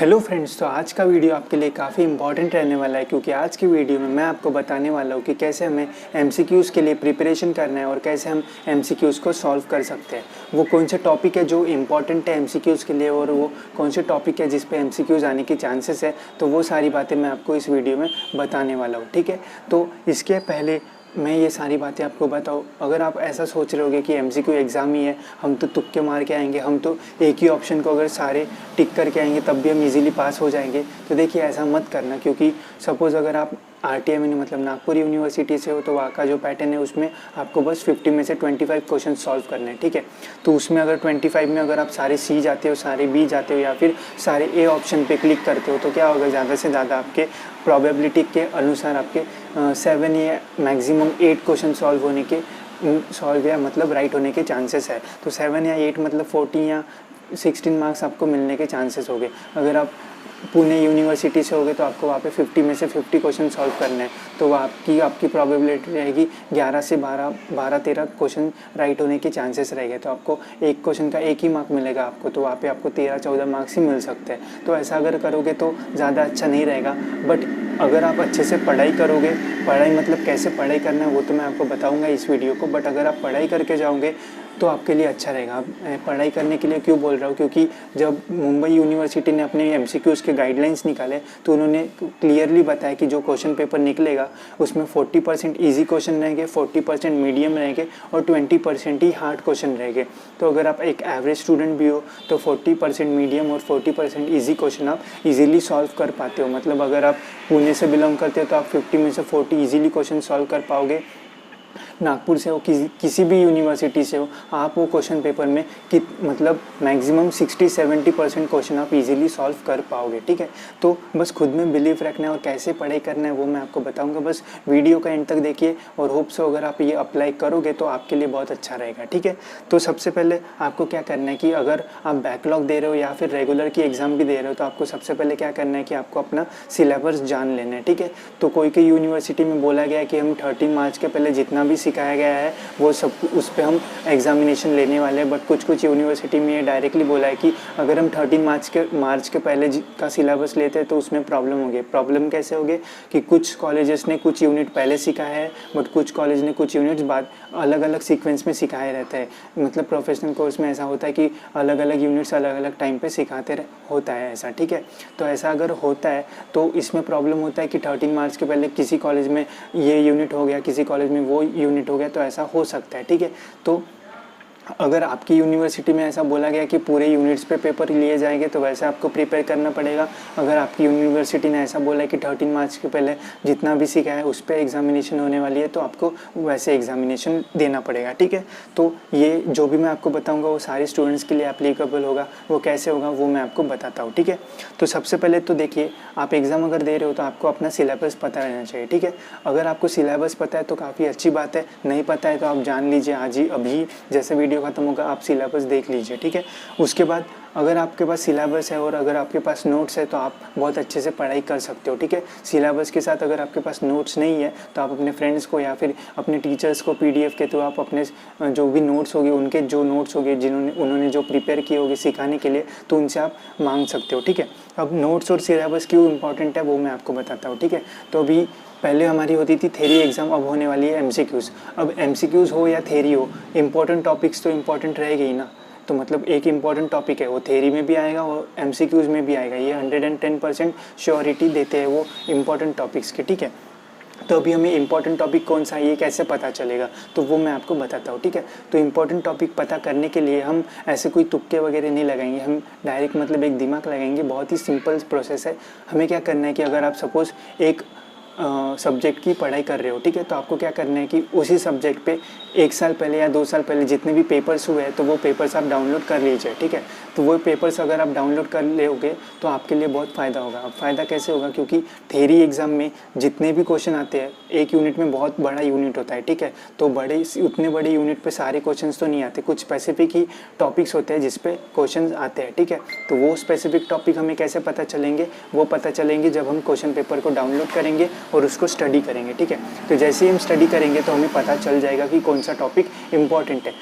Hello friends, तो आज का वीडियो आपके लिए काफ़ी इंपॉर्टेंट रहने वाला है क्योंकि आज की वीडियो में मैं आपको बताने वाला हूँ कि कैसे हमें एमसीक्यूज़ के लिए प्रिपरेशन करना है और कैसे हम एमसीक्यूज़ को सॉल्व कर सकते हैं। वो कौन से टॉपिक है जो इंपॉर्टेंट है एमसीक्यूज़ के लिए और वो कौन से टॉपिक है जिस पे एमसीक्यूज़ आने के चांसेस है, तो वो सारी बातें मैं आपको इस वीडियो में बताने वाला हूँ। ठीक है, तो इसके पहले मैं ये सारी बातें आपको बताऊँ, अगर आप ऐसा सोच रहे होगे कि एमसीक्यू एग्ज़ाम ही है, हम तो तुक्के मार के आएंगे, हम तो एक ही ऑप्शन को अगर सारे टिक करके आएंगे तब भी हम इजीली पास हो जाएंगे, तो देखिए ऐसा मत करना। क्योंकि सपोज़ अगर आप आरटीएम मतलब नागपुर यूनिवर्सिटी से हो तो वहाँ का जो पैटर्न है उसमें आपको बस 50 में से 25 क्वेश्चन सॉल्व करने हैं। ठीक है, तो उसमें अगर 25 में अगर आप सारे सी जाते हो, सारे बी जाते हो या फिर सारे ए ऑप्शन पे क्लिक करते हो तो क्या होगा, ज़्यादा से ज़्यादा आपके प्रोबेबिलिटी के अनुसार आपके 7 या मैक्सिमम 8 क्वेश्चन सॉल्व होने के सॉल्व या मतलब राइट होने के चांसेस है। तो 7 या 8 मतलब 14 या 16 मार्क्स आपको मिलने के चांसेस हो गए। अगर आप पुणे यूनिवर्सिटी से होगे तो आपको वहाँ पे 50 में से 50 क्वेश्चन सॉल्व करने हैं, तो वो आपकी प्रोबेबिलिटी रहेगी 11 से 12-13 क्वेश्चन राइट होने के चांसेस रहेंगे। तो आपको एक क्वेश्चन का एक ही मार्क मिलेगा आपको, तो वहाँ पे आपको 13-14 मार्क्स ही मिल सकते हैं। तो ऐसा अगर करोगे तो ज़्यादा अच्छा नहीं रहेगा। बट अगर आप अच्छे से पढ़ाई करोगे, पढ़ाई मतलब कैसे पढ़ाई करना है वो तो मैं आपको बताऊँगा इस वीडियो को, बट अगर आप पढ़ाई करके जाओगे तो आपके लिए अच्छा रहेगा। पढ़ाई करने के लिए क्यों बोल रहा हूँ, क्योंकि जब मुंबई यूनिवर्सिटी ने अपने एमसीक्यूज़ के गाइडलाइंस निकाले तो उन्होंने क्लियरली बताया कि जो क्वेश्चन पेपर निकलेगा उसमें 40% ईजी क्वेश्चन रहेंगे, 40% मीडियम रहेंगे और 20% ही हार्ड क्वेश्चन रहेंगे। तो अगर आप एक एवरेज स्टूडेंट भी हो तो 40% मीडियम और 40% ईजी क्वेश्चन आप इजीली सॉल्व कर पाते हो। मतलब अगर आप पुणे से बिलोंग करते हो तो आप 50 में से 40 इजीली क्वेश्चन सॉल्व कर पाओगे। नागपुर से हो, किसी भी यूनिवर्सिटी से हो, आप वो क्वेश्चन पेपर में मतलब मैक्सिमम 60-70% क्वेश्चन आप इजीली सॉल्व कर पाओगे। ठीक है, तो बस खुद में बिलीव रखना है और कैसे पढ़ाई करना है वो मैं आपको बताऊंगा। बस वीडियो का एंड तक देखिए और होप से अगर आप ये अप्लाई करोगे तो आपके लिए बहुत अच्छा रहेगा। ठीक है, तो सबसे पहले आपको क्या करना है कि अगर आप बैकलॉग दे रहे हो या फिर रेगुलर की एग्ज़ाम भी दे रहे हो तो आपको सबसे पहले क्या करना है कि आपको अपना सिलेबस जान लेना है। ठीक है, तो कोई यूनिवर्सिटी में बोला गया है कि हम 13 मार्च के पहले जितना भी सिखाया गया है वो सब उस पर हम एग्जामिनेशन लेने वाले हैं। बट कुछ यूनिवर्सिटी में ये डायरेक्टली बोला है कि अगर हम 13 मार्च के पहले का सिलेबस लेते हैं तो उसमें प्रॉब्लम होगी। प्रॉब्लम कैसे होगी कि कुछ कॉलेजेस ने कुछ यूनिट पहले सिखाया है बट कुछ कॉलेज ने कुछ यूनिट्स बाद अलग अलग सीक्वेंस में सिखाए रहते हैं। मतलब प्रोफेशनल कोर्स में ऐसा होता है कि अलग अलग यूनिट्स अलग अलग टाइम पे सिखाते होता है ऐसा। ठीक है, तो ऐसा अगर होता है तो इसमें प्रॉब्लम होता है कि 13 मार्च के पहले किसी कॉलेज में ये यूनिट हो गया, किसी कॉलेज में वो यूनिट हो गया, तो ऐसा हो सकता है। ठीक है, तो अगर आपकी यूनिवर्सिटी में ऐसा बोला गया कि पूरे यूनिट्स पे पेपर लिए जाएंगे तो वैसे आपको प्रिपेयर करना पड़ेगा। अगर आपकी यूनिवर्सिटी ने ऐसा बोला है कि 13 मार्च के पहले जितना भी सीखा है उस पर एग्जामिनेशन होने वाली है तो आपको वैसे एग्जामिनेशन देना पड़ेगा। ठीक है, तो ये जो भी मैं आपको बताऊंगा वो सारे स्टूडेंट्स के लिए एप्लीकेबल होगा। वो कैसे होगा वो मैं आपको बताता हूँ। ठीक है, तो सबसे पहले तो देखिए, आप एग्ज़ाम अगर दे रहे हो तो आपको अपना सिलेबस पता रहना चाहिए। ठीक है, अगर आपको सिलेबस पता है तो काफ़ी अच्छी बात है, नहीं पता है तो आप जान लीजिए आज ही, अभी जैसे वीडियो खत्म होगा आप सिलेबस देख लीजिए। ठीक है, उसके बाद अगर आपके पास सिलेबस है और अगर आपके पास नोट्स है तो आप बहुत अच्छे से पढ़ाई कर सकते हो। ठीक है, सिलेबस के साथ अगर आपके पास नोट्स नहीं है तो आप अपने फ्रेंड्स को या फिर अपने टीचर्स को पीडीएफ के थ्रू आप अपने जो भी नोट्स होंगे, उनके जो नोट्स होंगे उन्होंने जो प्रिपेयर किए होंगे सिखाने के लिए, तो उनसे आप मांग सकते हो। ठीक है, अब नोट्स और सिलेबस क्यों इंपॉर्टेंट है वो मैं आपको बताता हूँ। ठीक है, तो अभी पहले हमारी होती थी थेरी एग्ज़ाम, अब होने वाली है एमसीक्यूज़। अब एमसीक्यूज़ हो या थेरी हो, इंपॉर्टेंट टॉपिक्स तो इंपॉर्टेंट रहेगी ही ना। तो मतलब एक इंपॉर्टेंट टॉपिक है वो थेरी में भी आएगा और एमसीक्यूज़ में भी आएगा। ये 110% श्योरिटी देते हैं वो इंपॉर्टेंट टॉपिक्स के। ठीक है, तो अभी हमें इंपॉर्टेंट टॉपिक कौन सा है ये कैसे पता चलेगा, तो वो मैं आपको बताता हूँ। ठीक है, तो इंपॉर्टेंट टॉपिक पता करने के लिए हम ऐसे कोई तुक्के वगैरह नहीं लगाएंगे, हम डायरेक्ट मतलब एक दिमाग लगाएंगे। बहुत ही सिंपल प्रोसेस है। हमें क्या करना है कि अगर आप सपोज़ एक सब्जेक्ट की पढ़ाई कर रहे हो, ठीक है, तो आपको क्या करना है कि उसी सब्जेक्ट पे 1 साल पहले या 2 साल पहले जितने भी पेपर्स हुए हैं तो वो पेपर्स आप डाउनलोड कर लीजिए। ठीक है, तो वो पेपर्स अगर आप डाउनलोड कर लोगे तो आपके लिए बहुत फ़ायदा होगा। अब फ़ायदा कैसे होगा, क्योंकि थेरी एग्ज़ाम में जितने भी क्वेश्चन आते हैं, एक यूनिट में बहुत बड़ा यूनिट होता है। ठीक है, तो उतने बड़े यूनिट पे सारे क्वेश्चन तो नहीं आते, कुछ स्पेसिफिक ही टॉपिक्स होते हैं जिस पे क्वेश्चन आते हैं। ठीक है, तो वो स्पेसिफिक टॉपिक हमें कैसे पता चलेंगे, वो पता चलेंगे जब हम क्वेश्चन पेपर को डाउनलोड करेंगे और उसको स्टडी करेंगे। ठीक है, तो जैसे ही हम स्टडी करेंगे तो हमें पता चल जाएगा कि कौन सा टॉपिक इम्पॉर्टेंट है।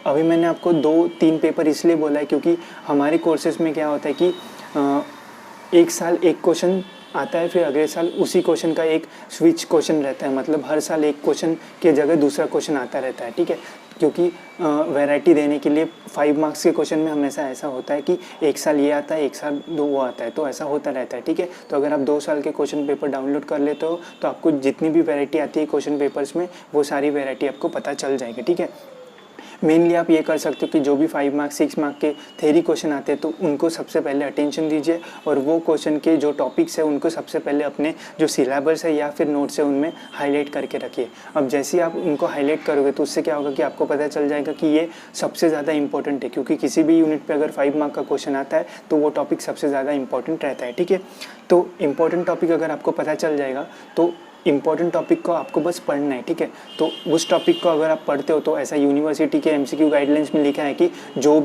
अभी मैंने आपको 2-3 पेपर इसलिए बोला है क्योंकि हमारे कोर्सेज में क्या होता है कि एक साल एक क्वेश्चन आता है, फिर अगले साल उसी क्वेश्चन का एक स्विच क्वेश्चन रहता है, मतलब हर साल एक क्वेश्चन के जगह दूसरा क्वेश्चन आता रहता है, ठीक है। क्योंकि वैरायटी देने के लिए 5 मार्क्स के क्वेश्चन में हमेशा ऐसा होता है कि एक साल ये आता है, एक साल वो आता है, तो ऐसा होता रहता है, ठीक है। तो अगर आप 2 साल के क्वेश्चन पेपर डाउनलोड कर लेते हो तो आपको जितनी भी वैरायटी आती है क्वेश्चन पेपर्स में, वो सारी वैरायटी आपको पता चल जाएगी, ठीक है। मेनली आप ये कर सकते हो कि जो भी 5 मार्क्स 6 मार्क के थ्योरी क्वेश्चन आते हैं तो उनको सबसे पहले अटेंशन दीजिए, और वो क्वेश्चन के जो टॉपिक्स है उनको सबसे पहले अपने जो सिलेबस है या फिर नोट्स है उनमें हाईलाइट करके रखिए। अब जैसे ही आप उनको हाईलाइट करोगे तो उससे क्या होगा कि आपको पता चल जाएगा कि ये सबसे ज़्यादा इंपॉर्टेंट है, क्योंकि किसी भी यूनिट पर अगर 5 मार्क का क्वेश्चन आता है तो वो टॉपिक सबसे ज़्यादा इंपॉर्टेंट रहता है, ठीक है। तो इंपॉर्टेंट टॉपिक अगर आपको पता चल जाएगा तो इंपॉर्टेंट टॉपिक को आपको बस पढ़ना है, ठीक है। तो उस टॉपिक को अगर आप पढ़ते हो तो ऐसा यूनिवर्सिटी के एमसीक्यू गाइडलाइंस में लिखा है कि जो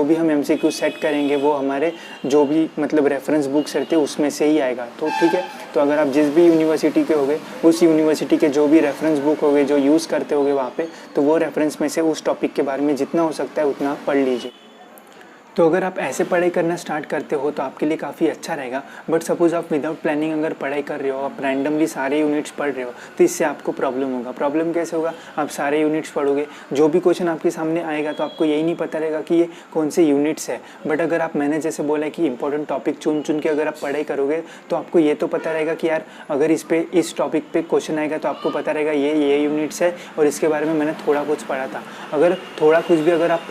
भी हम एमसीक्यू सेट करेंगे वो हमारे जो भी मतलब रेफरेंस बुक्स रहते हैं उसमें से ही आएगा, तो ठीक है। तो अगर आप जिस भी यूनिवर्सिटी के होगे उस यूनिवर्सिटी के जो भी रेफरेंस बुक होगे जो यूज़ करते होगे वहाँ पे, तो वो रेफरेंस में से उस टॉपिक के बारे में जितना हो सकता है उतना आप पढ़ लीजिए। तो अगर आप ऐसे पढ़ाई करना स्टार्ट करते हो तो आपके लिए काफ़ी अच्छा रहेगा। बट सपोज़ आप विदाउट प्लानिंग अगर पढ़ाई कर रहे हो, आप रैंडमली सारे यूनिट्स पढ़ रहे हो, तो इससे आपको प्रॉब्लम होगा। प्रॉब्लम कैसे होगा? आप सारे यूनिट्स पढ़ोगे, जो भी क्वेश्चन आपके सामने आएगा तो आपको यही नहीं पता रहेगा कि ये कौन से यूनिट्स है। बट अगर आप मैंने जैसे बोला कि इंपॉर्टेंट टॉपिक चुन चुन के अगर आप पढ़ाई करोगे तो आपको ये तो पता रहेगा कि यार अगर इस टॉपिक पे क्वेश्चन आएगा तो आपको पता रहेगा ये यूनिट्स है और इसके बारे में मैंने थोड़ा कुछ पढ़ा था। अगर थोड़ा कुछ भी अगर आप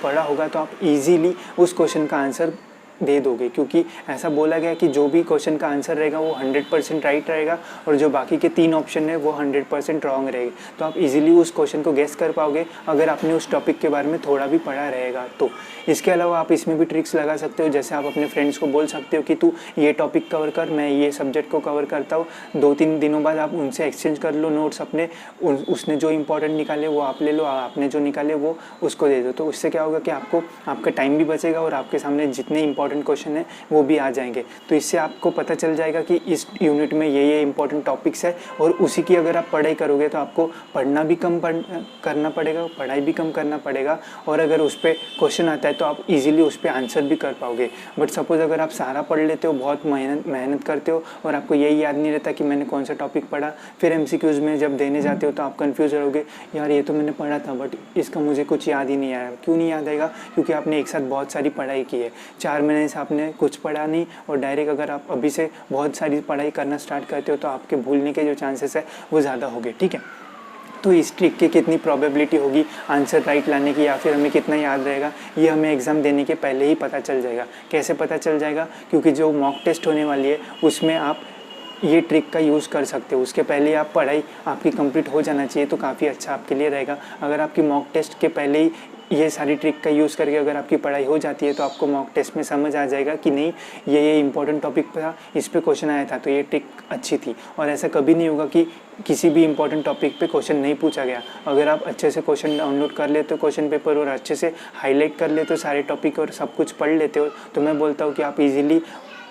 पढ़ा होगा तो आप इजीली उस क्वेश्चन का आंसर दे दोगे, क्योंकि ऐसा बोला गया कि जो भी क्वेश्चन का आंसर रहेगा वो 100% राइट रहेगा और जो बाकी के 3 ऑप्शन है वो 100% रॉन्ग रहेगी। तो आप इजीली उस क्वेश्चन को गेस कर पाओगे अगर आपने उस टॉपिक के बारे में थोड़ा भी पढ़ा रहेगा तो। इसके अलावा आप इसमें भी ट्रिक्स लगा सकते हो, जैसे आप अपने फ्रेंड्स को बोल सकते हो कि तू ये टॉपिक कवर कर, मैं ये सब्जेक्ट को कवर करता हूँ। 2-3 दिनों बाद आप उनसे एक्सचेंज कर लो नोट्स अपने, उसने जो इंपॉर्टेंट निकाले वो आप ले लो, आपने जो निकाले वो उसको दे दो। तो उससे क्या होगा कि आपका टाइम भी बचेगा और आपके सामने जितने इंपॉर्टेंट क्वेश्चन है वो भी आ जाएंगे। तो इससे आपको पता चल जाएगा कि इस यूनिट में ये इंपॉर्टेंट टॉपिक्स है और उसी की अगर आप पढ़ाई करोगे तो आपको पढ़ना भी कम करना पड़ेगा, पढ़ाई भी कम करना पड़ेगा, और अगर उस पर क्वेश्चन आता है तो आप इजीली उस पर आंसर भी कर पाओगे। बट सपोज अगर आप सारा पढ़ लेते हो, बहुत मेहनत करते हो और आपको यही याद नहीं रहता कि मैंने कौन सा टॉपिक पढ़ा, फिर एमसीक्यूज़ में जब देने जाते हो तो आप कंफ्यूज रहोगे, यार ये तो मैंने पढ़ा था बट इसका मुझे कुछ याद ही नहीं आया। क्यों नहीं याद आएगा? क्योंकि आपने एक साथ बहुत सारी पढ़ाई की है। 4 महीने से आपने कुछ पढ़ा नहीं और डायरेक्ट अगर आप अभी से बहुत सारी पढ़ाई करना स्टार्ट करते हो तो आपके भूलने के जो चांसेस है वो ज़्यादा होंगे, ठीक है। तो इस ट्रिक की कितनी प्रोबेबिलिटी होगी आंसर राइट लाने की या फिर हमें कितना याद रहेगा, ये हमें एग्ज़ाम देने के पहले ही पता चल जाएगा। कैसे पता चल जाएगा? क्योंकि जो मॉक टेस्ट होने वाली है उसमें आप ये ट्रिक का यूज़ कर सकते हो। उसके पहले आप पढ़ाई आपकी कंप्लीट हो जाना चाहिए तो काफ़ी अच्छा आपके लिए रहेगा। अगर आपकी मॉक टेस्ट के पहले ही ये सारी ट्रिक का यूज़ करके अगर आपकी पढ़ाई हो जाती है तो आपको मॉक टेस्ट में समझ आ जाएगा कि नहीं ये इंपॉर्टेंट टॉपिक था, इस पे क्वेश्चन आया था तो ये ट्रिक अच्छी थी। और ऐसा कभी नहीं होगा कि किसी भी इंपॉर्टेंट टॉपिक पे क्वेश्चन नहीं पूछा गया। अगर आप अच्छे से क्वेश्चन डाउनलोड कर लेते हो क्वेश्चन पेपर और अच्छे से हाईलाइट कर लेते हो सारे टॉपिक और सब कुछ पढ़ लेते हो तो मैं बोलता हूँ कि आप इजीली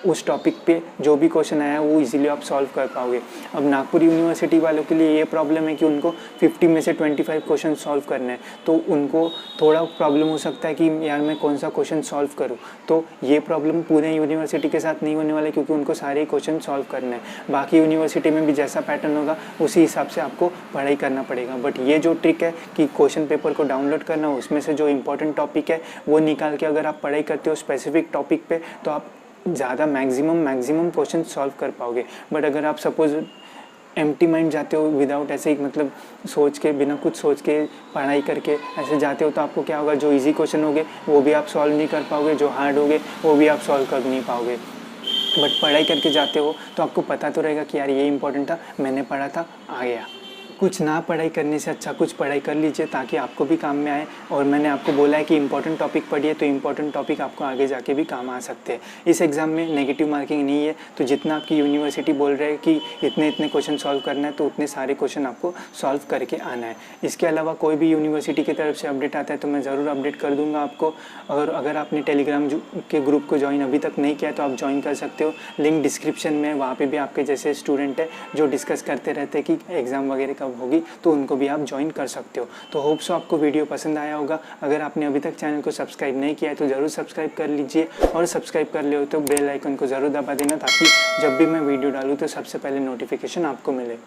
उस टॉपिक पे जो भी क्वेश्चन आया वो इजीली आप सॉल्व कर पाओगे। अब नागपुर यूनिवर्सिटी वालों के लिए ये प्रॉब्लम है कि उनको 50 में से 25 क्वेश्चन सॉल्व करने हैं, तो उनको थोड़ा प्रॉब्लम हो सकता है कि यार मैं कौन सा क्वेश्चन सॉल्व करूं। तो ये प्रॉब्लम पूरे यूनिवर्सिटी के साथ नहीं होने वाला क्योंकि उनको सारे क्वेश्चन सॉल्व करने हैं। बाकी यूनिवर्सिटी में भी जैसा पैटर्न होगा उसी हिसाब से आपको पढ़ाई करना पड़ेगा। बट ये जो ट्रिक है कि क्वेश्चन पेपर को डाउनलोड करना, उसमें से जो इंपॉर्टेंट टॉपिक है वो निकाल के अगर आप पढ़ाई करते हो स्पेसिफिक टॉपिक पे तो आप ज़्यादा मैक्सिमम क्वेश्चन सॉल्व कर पाओगे। बट अगर आप सपोज एम्प्टी माइंड जाते हो विदाउट ऐसे ही मतलब सोच के बिना कुछ सोच के पढ़ाई करके ऐसे जाते हो तो आपको क्या होगा, जो इजी क्वेश्चन होंगे वो भी आप सॉल्व नहीं कर पाओगे, जो हार्ड होंगे वो भी आप सॉल्व कर नहीं पाओगे। बट पढ़ाई करके जाते हो तो आपको पता तो रहेगा कि यार ये इंपॉर्टेंट था, मैंने पढ़ा था, आ गया। कुछ ना पढ़ाई करने से अच्छा कुछ पढ़ाई कर लीजिए ताकि आपको भी काम में आए। और मैंने आपको बोला है कि इंपॉर्टेंट टॉपिक पढ़िए तो इंपॉर्टेंट टॉपिक आपको आगे जाके भी काम आ सकते हैं। इस एग्ज़ाम में नेगेटिव मार्किंग नहीं है, तो जितना आपकी यूनिवर्सिटी बोल रहे हैं कि इतने क्वेश्चन सॉल्व करना है तो उतने सारे क्वेश्चन आपको सॉल्व करके आना है। इसके अलावा कोई भी यूनिवर्सिटी की तरफ से अपडेट आता है तो मैं ज़रूर अपडेट कर दूँगा आपको। और अगर आपने टेलीग्राम के ग्रुप को ज्वाइन अभी तक नहीं किया तो आप ज्वाइन कर सकते हो, लिंक डिस्क्रिप्शन में। वहाँ पर भी आपके जैसे स्टूडेंट है जो डिस्कस करते रहते हैं कि एग्ज़ाम वगैरह तब होगी, तो उनको भी आप ज्वाइन कर सकते हो। तो होप सो आपको वीडियो पसंद आया होगा। अगर आपने अभी तक चैनल को सब्सक्राइब नहीं किया है तो ज़रूर सब्सक्राइब कर लीजिए, और सब्सक्राइब कर ले हो तो बेल आइकन को ज़रूर दबा देना, ताकि जब भी मैं वीडियो डालूँ तो सबसे पहले नोटिफिकेशन आपको मिले।